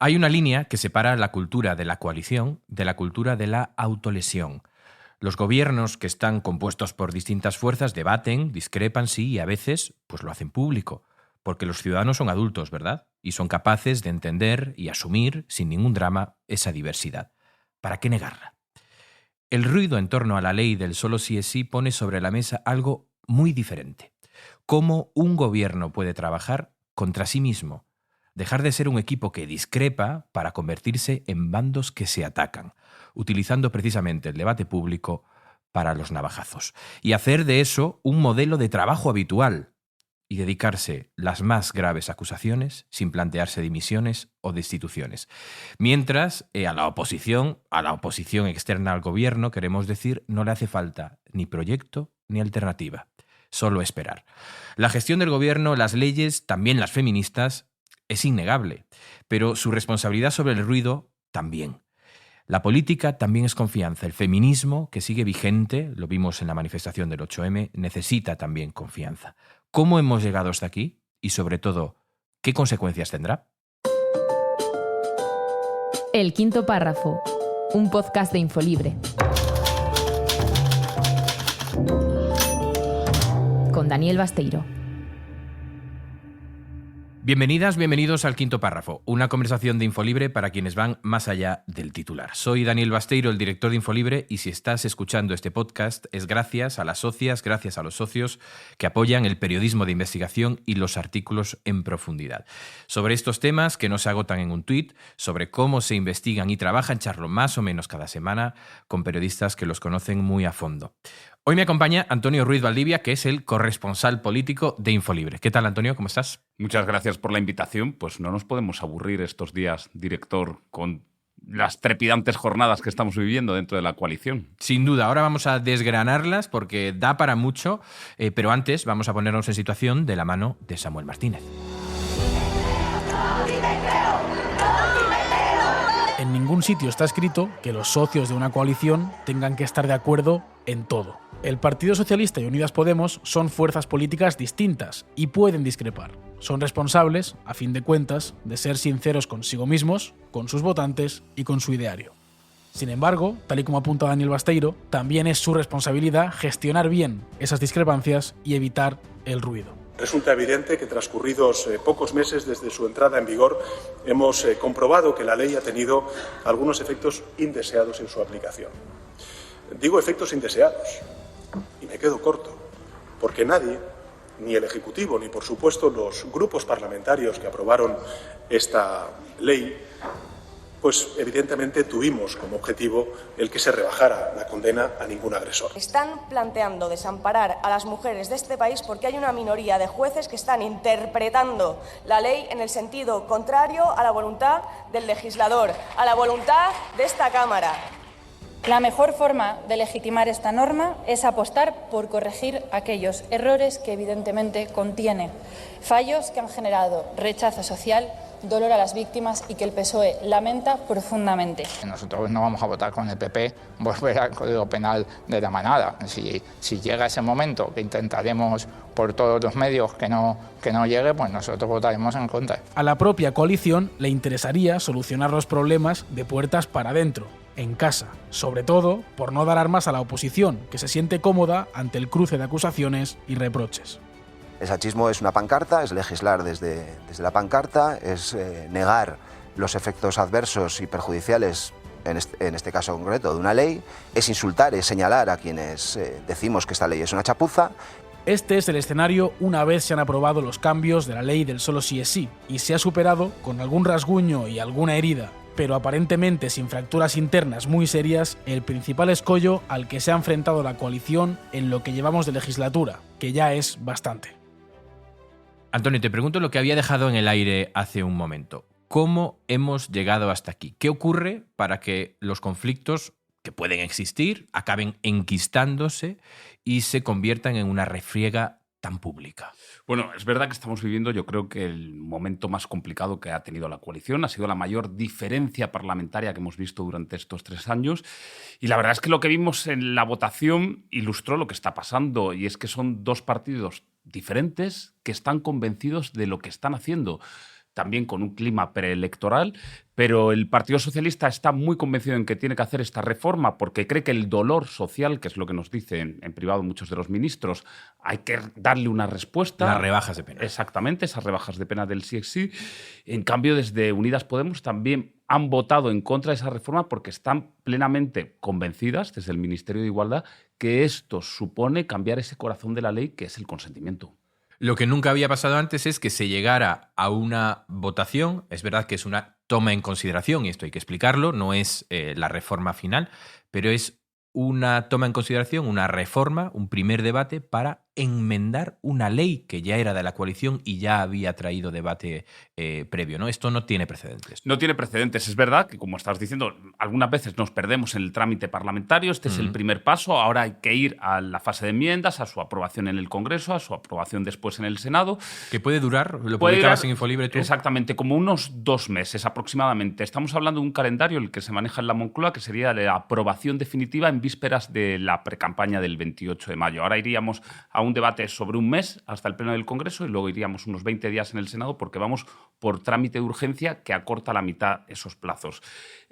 Hay una línea que separa la cultura de la coalición de la cultura de la autolesión. Los gobiernos que están compuestos por distintas fuerzas debaten, discrepan, sí, y a veces pues lo hacen público, porque los ciudadanos son adultos, ¿verdad? Y son capaces de entender y asumir, sin ningún drama, esa diversidad. ¿Para qué negarla? El ruido en torno a la ley del solo sí es sí pone sobre la mesa algo muy diferente. Cómo un gobierno puede trabajar contra sí mismo, dejar de ser un equipo que discrepa para convertirse en bandos que se atacan, utilizando precisamente el debate público para los navajazos, y hacer de eso un modelo de trabajo habitual y dedicarse las más graves acusaciones sin plantearse dimisiones o destituciones. Mientras a la oposición externa al gobierno, queremos decir, no le hace falta ni proyecto ni alternativa, solo esperar. La gestión del gobierno, las leyes, también las feministas, es innegable, pero su responsabilidad sobre el ruido también. La política también es confianza. El feminismo, que sigue vigente, lo vimos en la manifestación del 8M, necesita también confianza. ¿Cómo hemos llegado hasta aquí? Y sobre todo, ¿qué consecuencias tendrá? El quinto párrafo, un podcast de Infolibre. Con Daniel Basteiro. Bienvenidas, bienvenidos al quinto párrafo, una conversación de Infolibre para quienes van más allá del titular. Soy Daniel Basteiro, el director de Infolibre, y si estás escuchando este podcast es gracias a las socias, gracias a los socios que apoyan el periodismo de investigación y los artículos en profundidad. Sobre estos temas que no se agotan en un tuit, sobre cómo se investigan y trabajan, charlo más o menos cada semana con periodistas que los conocen muy a fondo. Hoy me acompaña Antonio Ruiz Valdivia, que es el corresponsal político de Infolibre. ¿Qué tal, Antonio? ¿Cómo estás? Muchas gracias por la invitación. Pues no nos podemos aburrir estos días, director, con las trepidantes jornadas que estamos viviendo dentro de la coalición. Sin duda, ahora vamos a desgranarlas porque da para mucho, pero antes vamos a ponernos en situación de la mano de Samuel Martínez. En ningún sitio está escrito que los socios de una coalición tengan que estar de acuerdo en todo. El Partido Socialista y Unidas Podemos son fuerzas políticas distintas y pueden discrepar. Son responsables, a fin de cuentas, de ser sinceros consigo mismos, con sus votantes y con su ideario. Sin embargo, tal y como apunta Daniel Basteiro, también es su responsabilidad gestionar bien esas discrepancias y evitar el ruido. Resulta evidente que transcurridos pocos meses desde su entrada en vigor hemos comprobado que la ley ha tenido algunos efectos indeseados en su aplicación. Digo efectos indeseados y me quedo corto, porque nadie, ni el Ejecutivo ni por supuesto los grupos parlamentarios que aprobaron esta ley, pues evidentemente tuvimos como objetivo el que se rebajara la condena a ningún agresor. Están planteando desamparar a las mujeres de este país porque hay una minoría de jueces que están interpretando la ley en el sentido contrario a la voluntad del legislador, a la voluntad de esta Cámara. La mejor forma de legitimar esta norma es apostar por corregir aquellos errores que evidentemente contiene, fallos que han generado rechazo social, dolor a las víctimas y que el PSOE lamenta profundamente. Nosotros no vamos a votar con el PP volver al Código Penal de la manada. Si llega ese momento, que intentaremos por todos los medios que no llegue, pues nosotros votaremos en contra. A la propia coalición le interesaría solucionar los problemas de puertas para adentro, en casa, sobre todo por no dar armas a la oposición, que se siente cómoda ante el cruce de acusaciones y reproches. El sachismo es una pancarta, es legislar desde la pancarta, es negar los efectos adversos y perjudiciales, en este caso concreto, de una ley, es insultar, es señalar a quienes decimos que esta ley es una chapuza. Este es el escenario una vez se han aprobado los cambios de la ley del solo sí es sí y se ha superado con algún rasguño y alguna herida, pero aparentemente sin fracturas internas muy serias, el principal escollo al que se ha enfrentado la coalición en lo que llevamos de legislatura, que ya es bastante. Antonio, te pregunto lo que había dejado en el aire hace un momento. ¿Cómo hemos llegado hasta aquí? ¿Qué ocurre para que los conflictos que pueden existir acaben enquistándose y se conviertan en una refriega tan pública? Bueno, es verdad que estamos viviendo, yo creo que el momento más complicado que ha tenido la coalición. Ha sido la mayor diferencia parlamentaria que hemos visto durante estos 3 años. Y la verdad es que lo que vimos en la votación ilustró lo que está pasando. Y es que son dos partidos diferentes que están convencidos de lo que están haciendo. también con un clima preelectoral, pero el Partido Socialista está muy convencido en que tiene que hacer esta reforma porque cree que el dolor social, que es lo que nos dicen en privado muchos de los ministros, hay que darle una respuesta. Las rebajas de pena. Exactamente, esas rebajas de pena del sí es sí. En cambio, desde Unidas Podemos también han votado en contra de esa reforma porque están plenamente convencidas, desde el Ministerio de Igualdad, que esto supone cambiar ese corazón de la ley, que es el consentimiento. Lo que nunca había pasado antes es que se llegara a una votación. Es verdad que es una toma en consideración, y esto hay que explicarlo, no es la reforma final, pero es una toma en consideración, una reforma, un primer debate para enmendar una ley que ya era de la coalición y ya había traído debate previo, ¿no? Esto no tiene precedentes. No tiene precedentes. Es verdad que, como estás diciendo, algunas veces nos perdemos en el trámite parlamentario. Este es el primer paso. Ahora hay que ir a la fase de enmiendas, a su aprobación en el Congreso, a su aprobación después en el Senado. Que puede durar, lo publicabas en Infolibre tú. Exactamente, como unos 2 meses aproximadamente. Estamos hablando de un calendario, el que se maneja en la Moncloa, que sería la aprobación definitiva en vísperas de la precampaña del 28 de mayo. Ahora iríamos a un debate sobre un mes hasta el Pleno del Congreso y luego iríamos unos 20 días en el Senado porque vamos por trámite de urgencia que acorta a la mitad esos plazos.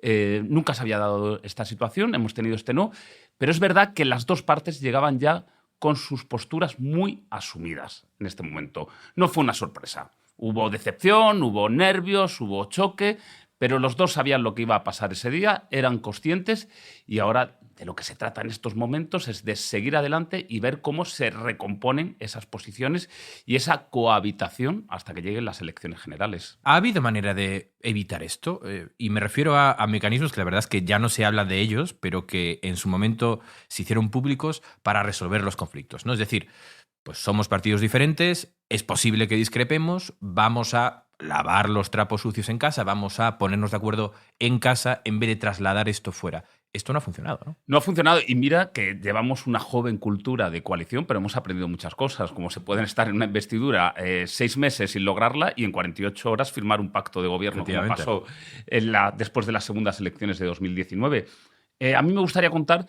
Nunca se había dado esta situación, hemos tenido este no, pero es verdad que las dos partes llegaban ya con sus posturas muy asumidas en este momento. No fue una sorpresa. Hubo decepción, hubo nervios, hubo choque, pero los dos sabían lo que iba a pasar ese día, eran conscientes y ahora de lo que se trata en estos momentos es de seguir adelante y ver cómo se recomponen esas posiciones y esa cohabitación hasta que lleguen las elecciones generales. ¿Ha habido manera de evitar esto? Y me refiero a mecanismos que la verdad es que ya no se habla de ellos, pero que en su momento se hicieron públicos para resolver los conflictos, ¿no? Es decir, pues somos partidos diferentes, es posible que discrepemos, vamos a lavar los trapos sucios en casa, vamos a ponernos de acuerdo en casa en vez de trasladar esto fuera. Esto no ha funcionado, ¿no? No ha funcionado y mira que llevamos una joven cultura de coalición, pero hemos aprendido muchas cosas, como se pueden estar en una investidura 6 meses sin lograrla y en 48 horas firmar un pacto de gobierno, como pasó después de las segundas elecciones de 2019. A mí me gustaría contar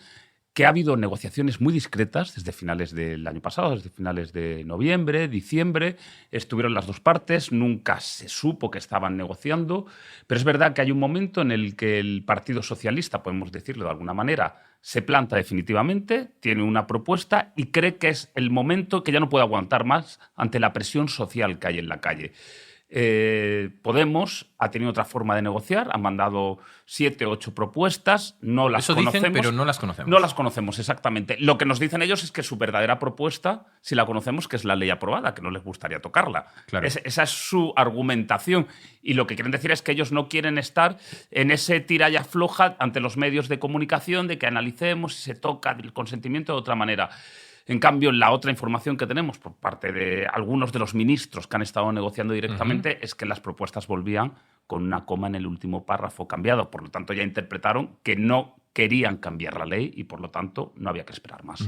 que ha habido negociaciones muy discretas desde finales del año pasado, desde finales de noviembre, diciembre. Estuvieron las dos partes, nunca se supo que estaban negociando, pero es verdad que hay un momento en el que el Partido Socialista, podemos decirlo de alguna manera, se planta definitivamente, tiene una propuesta y cree que es el momento que ya no puede aguantar más ante la presión social que hay en la calle. Podemos ha tenido otra forma de negociar, han mandado 7 o 8 propuestas, no las conocemos. Eso dicen, pero no las conocemos. No las conocemos, exactamente. Lo que nos dicen ellos es que su verdadera propuesta, si la conocemos, que es la ley aprobada, que no les gustaría tocarla. Claro. Esa es su argumentación. Y lo que quieren decir es que ellos no quieren estar en ese tira y afloja ante los medios de comunicación de que analicemos si se toca el consentimiento de otra manera. En cambio, la otra información que tenemos por parte de algunos de los ministros que han estado negociando directamente es que las propuestas volvían con una coma en el último párrafo cambiado. Por lo tanto, ya interpretaron que no querían cambiar la ley y, por lo tanto, no había que esperar más.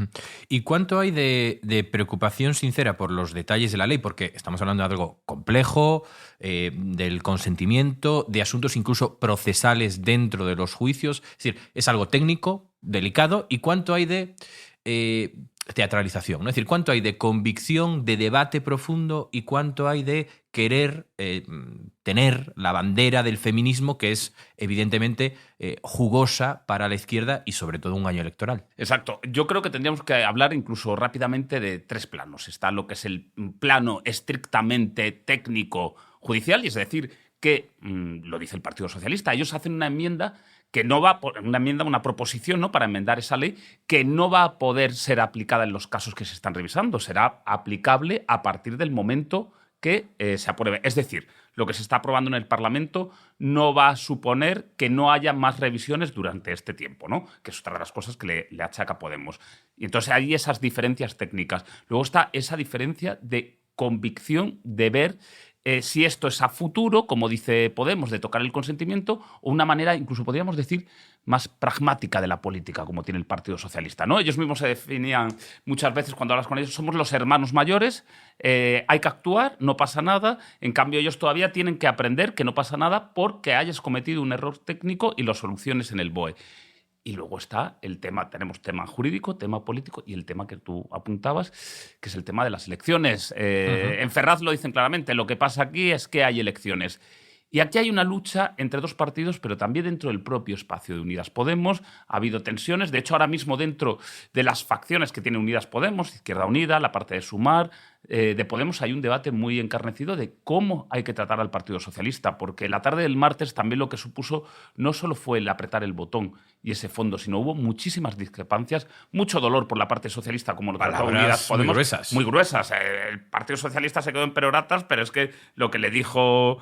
¿Y cuánto hay de preocupación sincera por los detalles de la ley? Porque estamos hablando de algo complejo, del consentimiento, de asuntos incluso procesales dentro de los juicios. Es decir, es algo técnico, delicado. ¿Y cuánto hay de teatralización, ¿no? Es decir, cuánto hay de convicción, de debate profundo y cuánto hay de querer tener la bandera del feminismo, que es evidentemente jugosa para la izquierda y sobre todo un año electoral? Exacto. Yo creo que tendríamos que hablar incluso rápidamente de 3 planos. Está lo que es el plano estrictamente técnico judicial, y es decir, que, lo dice el Partido Socialista, ellos hacen una enmienda que no va una proposición, ¿no?, para enmendar esa ley, que no va a poder ser aplicada en los casos que se están revisando. Será aplicable a partir del momento que se apruebe. Es decir, lo que se está aprobando en el Parlamento no va a suponer que no haya más revisiones durante este tiempo, ¿no?, que es otra de las cosas que le achaca Podemos. Y entonces hay esas diferencias técnicas. Luego está esa diferencia de convicción de ver si esto es a futuro, como dice Podemos, de tocar el consentimiento, o una manera, incluso podríamos decir, más pragmática de la política, como tiene el Partido Socialista, ¿no? Ellos mismos se definían muchas veces, cuando hablas con ellos, somos los hermanos mayores, hay que actuar, no pasa nada. En cambio, ellos todavía tienen que aprender que no pasa nada porque hayas cometido un error técnico y lo soluciones en el BOE. Y luego está el tema, tenemos tema jurídico, tema político y el tema que tú apuntabas, que es el tema de las elecciones. En Ferraz lo dicen claramente, lo que pasa aquí es que hay elecciones. Y aquí hay una lucha entre dos partidos, pero también dentro del propio espacio de Unidas Podemos. Ha habido tensiones. De hecho, ahora mismo dentro de las facciones que tiene Unidas Podemos, Izquierda Unida, la parte de Sumar, de Podemos, hay un debate muy encarnecido de cómo hay que tratar al Partido Socialista, porque la tarde del martes también lo que supuso no solo fue el apretar el botón y ese fondo, sino hubo muchísimas discrepancias, mucho dolor por la parte socialista, como lo trató Unidas Podemos. Muy gruesas. Muy gruesas. El Partido Socialista se quedó en peroratas, pero es que lo que le dijo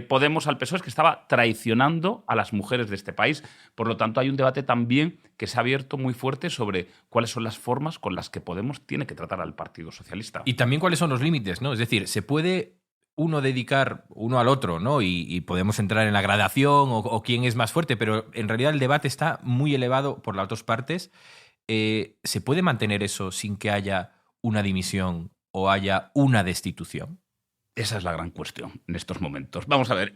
Podemos al PSOE es que estaba traicionando a las mujeres de este país. Por lo tanto, hay un debate también que se ha abierto muy fuerte sobre cuáles son las formas con las que Podemos tiene que tratar al Partido Socialista. Y también cuáles son los límites, ¿no? Es decir, ¿se puede uno dedicar uno al otro, ¿no? Y podemos entrar en la gradación o quién es más fuerte, pero en realidad el debate está muy elevado por las dos partes. ¿Se puede mantener eso sin que haya una dimisión o haya una destitución? Esa es la gran cuestión en estos momentos. Vamos a ver.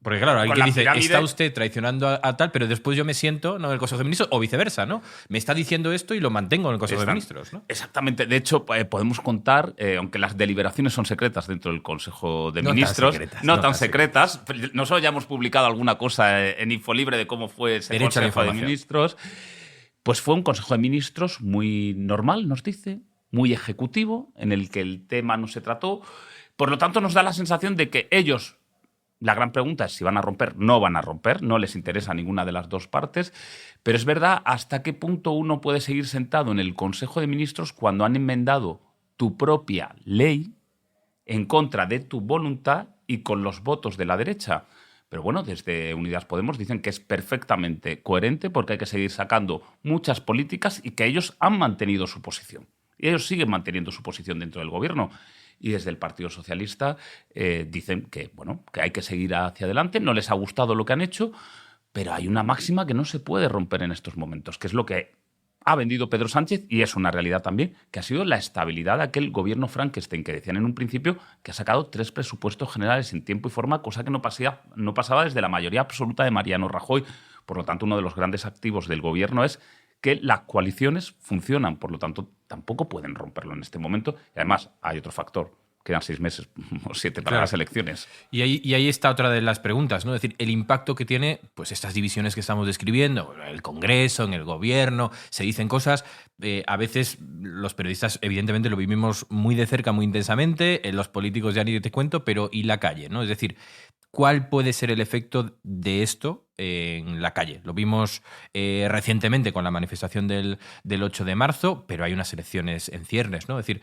Porque claro, hay con que la dice, pirámide- está usted traicionando a tal, pero después yo me siento, ¿no?, en el Consejo de Ministros, o viceversa, ¿no? Me está diciendo esto y lo mantengo en el Consejo de Ministros, ¿no? Exactamente. De hecho, podemos contar, aunque las deliberaciones son secretas dentro del Consejo de Ministros, no tan secretas. Nosotros ya hemos publicado alguna cosa en Infolibre de cómo fue ese Derecho a la Consejo de información. Ministros. Pues fue un Consejo de Ministros muy normal, nos dice, muy ejecutivo, en el que el tema no se trató. Por lo tanto, nos da la sensación de que ellos, la gran pregunta es si van a romper, no van a romper, no les interesa ninguna de las dos partes, pero es verdad hasta qué punto uno puede seguir sentado en el Consejo de Ministros cuando han enmendado tu propia ley en contra de tu voluntad y con los votos de la derecha. Pero bueno, desde Unidas Podemos dicen que es perfectamente coherente porque hay que seguir sacando muchas políticas y que ellos han mantenido su posición. Y ellos siguen manteniendo su posición dentro del gobierno. Y desde el Partido Socialista dicen que, bueno, que hay que seguir hacia adelante. No les ha gustado lo que han hecho, pero hay una máxima que no se puede romper en estos momentos, que es lo que ha vendido Pedro Sánchez, y es una realidad también, que ha sido la estabilidad de aquel gobierno Frankenstein que decían en un principio que ha sacado 3 presupuestos generales en tiempo y forma, cosa que no pasaba desde la mayoría absoluta de Mariano Rajoy. Por lo tanto, uno de los grandes activos del gobierno es que las coaliciones funcionan, por lo tanto, tampoco pueden romperlo en este momento. Y además, hay otro factor. Quedan 6 meses o 7 para las elecciones. Y ahí está otra de las preguntas, ¿no? Es decir, el impacto que tiene pues estas divisiones que estamos describiendo, en el Congreso, en el Gobierno, se dicen cosas. A veces los periodistas, evidentemente, lo vivimos muy de cerca, muy intensamente. Los políticos ya ni te cuento, pero ¿y la calle, no? Es decir, ¿cuál puede ser el efecto de esto en la calle? Lo vimos recientemente con la manifestación del 8 de marzo, pero hay unas elecciones en ciernes, ¿no? Es decir,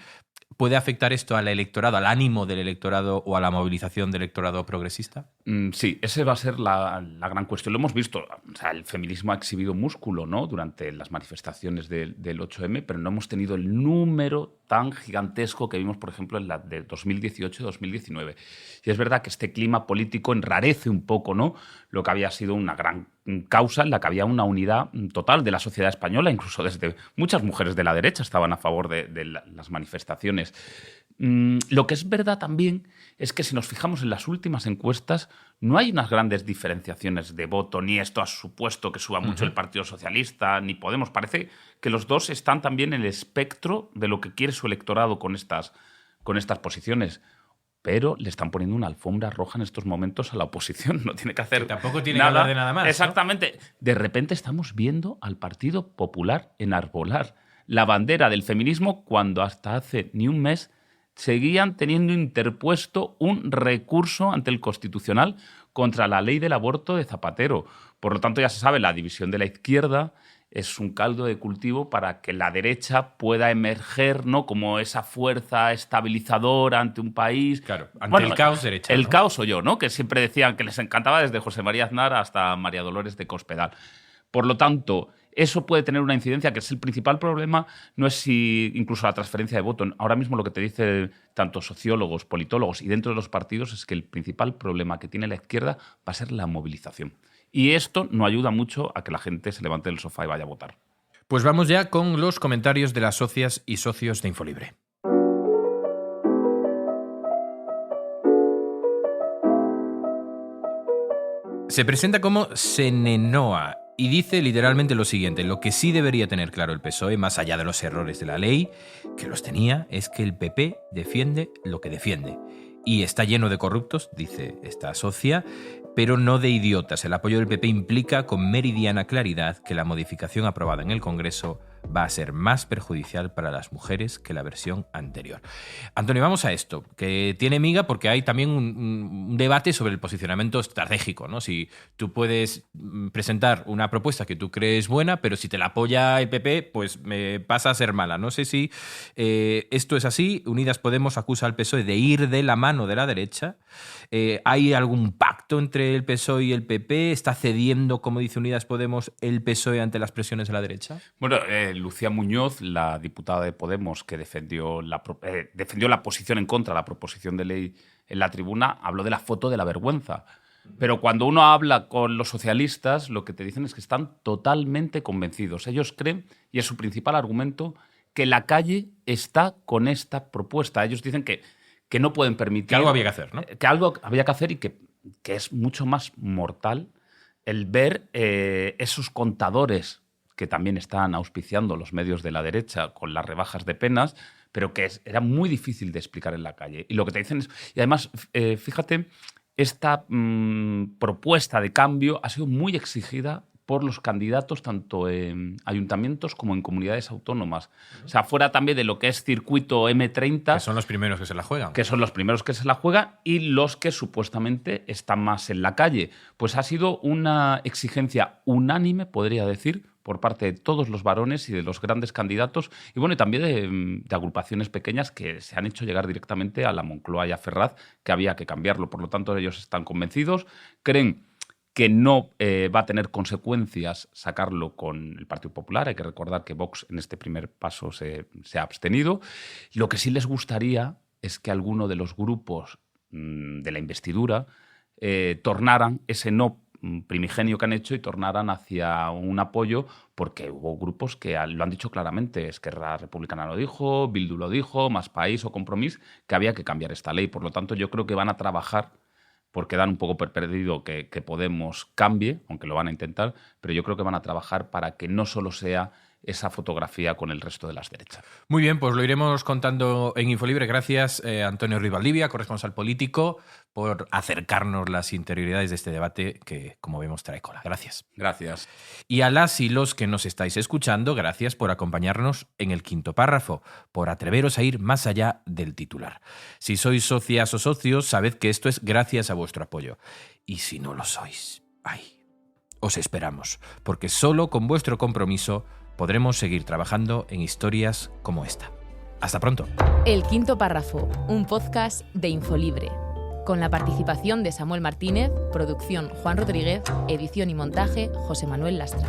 ¿puede afectar esto al electorado, al ánimo del electorado o a la movilización del electorado progresista? Sí, esa va a ser la gran cuestión. Lo hemos visto. O sea, el feminismo ha exhibido músculo, ¿no?, durante las manifestaciones del 8M, pero no hemos tenido el número tan gigantesco que vimos, por ejemplo, en la de 2018 y 2019. Y es verdad que este clima político enrarece un poco, ¿no?, lo que había sido una gran causa en la que había una unidad total de la sociedad española, incluso desde muchas mujeres de la derecha estaban a favor de las manifestaciones. Lo que es verdad también es que si nos fijamos en las últimas encuestas, no hay unas grandes diferenciaciones de voto, ni esto ha supuesto que suba mucho el Partido Socialista, ni Podemos. Parece que los dos están también en el espectro de lo que quiere su electorado con estas posiciones. Pero le están poniendo una alfombra roja en estos momentos a la oposición. No tiene que hacer tampoco tiene que hablar de nada más, ¿no? Exactamente. De repente estamos viendo al Partido Popular enarbolar la bandera del feminismo cuando hasta hace ni un mes seguían teniendo interpuesto un recurso ante el Constitucional contra la ley del aborto de Zapatero. Por lo tanto, ya se sabe, la división de la izquierda es un caldo de cultivo para que la derecha pueda emerger, ¿no?, como esa fuerza estabilizadora ante un país. Claro, ante el caos derecha. El ¿no? caos o yo, ¿no?, que siempre decían que les encantaba desde José María Aznar hasta María Dolores de Cospedal. Por lo tanto, eso puede tener una incidencia, que es el principal problema, no es si incluso la transferencia de voto. Ahora mismo lo que te dicen tanto sociólogos, politólogos y dentro de los partidos es que el principal problema que tiene la izquierda va a ser la movilización. Y esto no ayuda mucho a que la gente se levante del sofá y vaya a votar. Pues vamos ya con los comentarios de las socias y socios de Infolibre. Se presenta como Senenoa Y dice literalmente lo siguiente: lo que sí debería tener claro el PSOE, más allá de los errores de la ley, que los tenía, es que el PP defiende lo que defiende. Y está lleno de corruptos, dice esta socia, pero no de idiotas. El apoyo del PP implica con meridiana claridad que la modificación aprobada en el Congreso va a ser más perjudicial para las mujeres que la versión anterior. Antonio, vamos a esto, que tiene miga porque hay también un debate sobre el posicionamiento estratégico, ¿no? Si tú puedes presentar una propuesta que tú crees buena, pero si te la apoya el PP, pues me pasa a ser mala. No sé si esto es así. Unidas Podemos acusa al PSOE de ir de la mano de la derecha. ¿Hay algún pacto entre el PSOE y el PP? ¿Está cediendo, como dice Unidas Podemos, el PSOE ante las presiones de la derecha? Bueno, Lucía Muñoz, la diputada de Podemos que defendió la posición en contra de la proposición de ley en la tribuna, habló de la foto de la vergüenza. Pero cuando uno habla con los socialistas, lo que te dicen es que están totalmente convencidos. Ellos creen, y es su principal argumento, que la calle está con esta propuesta. Ellos dicen que no pueden permitir... Que algo había que hacer, ¿no? Que algo había que hacer y que es mucho más mortal el ver esos contadores que también están auspiciando los medios de la derecha con las rebajas de penas, pero que era muy difícil de explicar en la calle. Y lo que te dicen es... Y además, fíjate, esta propuesta de cambio ha sido muy exigida por los candidatos tanto en ayuntamientos como en comunidades autónomas. O sea, fuera también de lo que es circuito M30... Que son los primeros que se la juegan. Que son los primeros que se la juegan y los que supuestamente están más en la calle. Pues ha sido una exigencia unánime, podría decir, por parte de todos los varones y de los grandes candidatos, y bueno, y también de agrupaciones pequeñas que se han hecho llegar directamente a la Moncloa y a Ferraz, que había que cambiarlo. Por lo tanto, ellos están convencidos, creen que no va a tener consecuencias sacarlo con el Partido Popular. Hay que recordar que Vox en este primer paso se ha abstenido. Lo que sí les gustaría es que alguno de los grupos de la investidura tornaran ese no primigenio que han hecho y tornaran hacia un apoyo, porque hubo grupos que lo han dicho claramente. Esquerra Republicana lo dijo, Bildu lo dijo, Más País o Compromís, que había que cambiar esta ley. Por lo tanto, yo creo que van a trabajar, porque dan un poco por perdido que Podemos cambie, aunque lo van a intentar, pero yo creo que van a trabajar para que no solo sea esa fotografía con el resto de las derechas. Muy bien, pues lo iremos contando en Infolibre. Gracias, Antonio Ruiz Valdivia, corresponsal político, por acercarnos las interioridades de este debate que, como vemos, trae cola. Gracias. Gracias. Y a las y los que nos estáis escuchando, gracias por acompañarnos en el quinto párrafo, por atreveros a ir más allá del titular. Si sois socias o socios, sabed que esto es gracias a vuestro apoyo. Y si no lo sois, os esperamos, porque solo con vuestro compromiso podremos seguir trabajando en historias como esta. Hasta pronto. El quinto párrafo, un podcast de Infolibre, con la participación de Samuel Martínez, producción Juan Rodríguez, edición y montaje José Manuel Lastra.